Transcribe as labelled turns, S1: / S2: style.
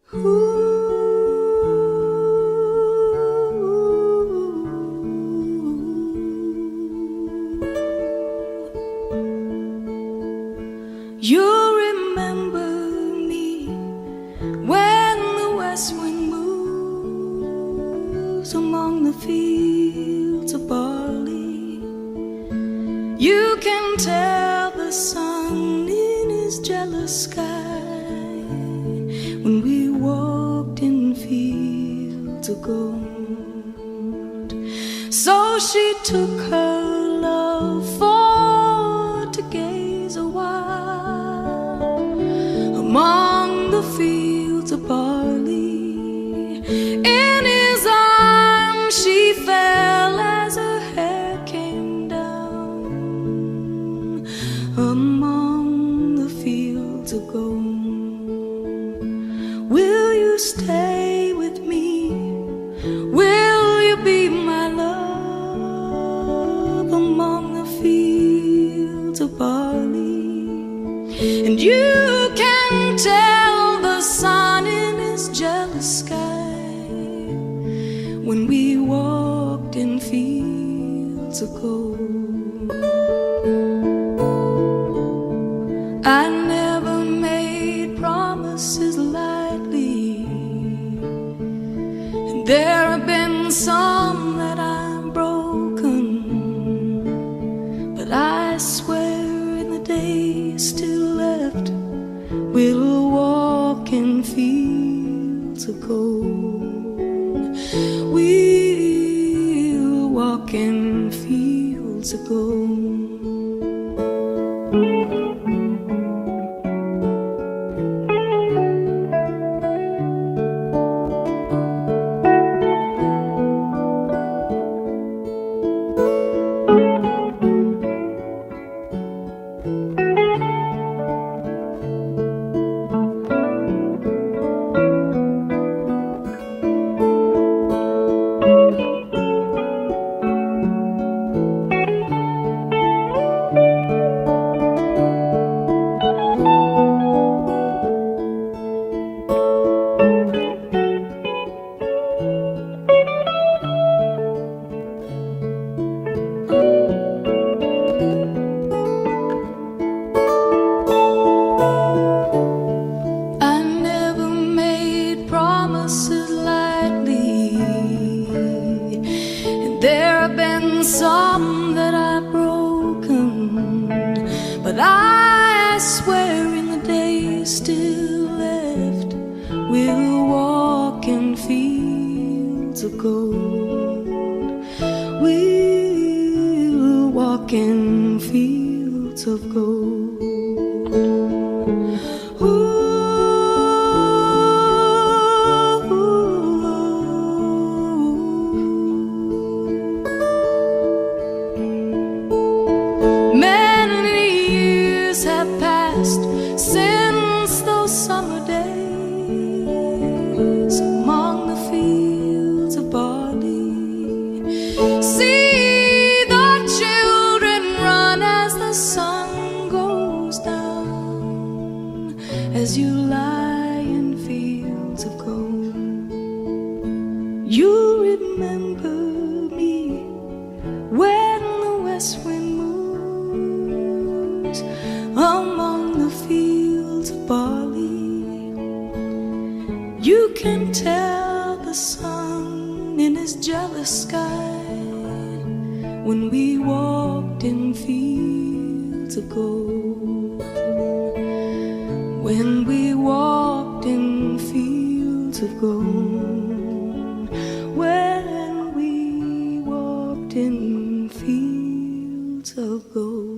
S1: You remember me when the west wind moves among the fields of barley. You can tell the sun in his jealous sky when we walked in fields of gold. So she took her love for to gaze a while among the fields of barley. In his arms she fell as her hair came down among the fields of gold. Will you stay with me? Will you be my love among the fields of barley? And you can tell the sun in his jealous sky when we walked in fields of gold. I never made promises lightly, and there have been some that I've broken, but I swear in the days still left we'll walk in fields of gold. We'll walk in fields of gold. There have been some that I've broken, but I swear in the days still left we'll walk in fields of gold. We'll walk in fields of gold. Ooh. Since those summer days among the fields of barley, see the children run as the sun goes down, as you lie in fields of gold. You remember me when the west wind moves among the fields of barley. You can tell the sun in his jealous sky when we walked in fields of gold. When we walked in fields of gold. When we walked in fields of gold.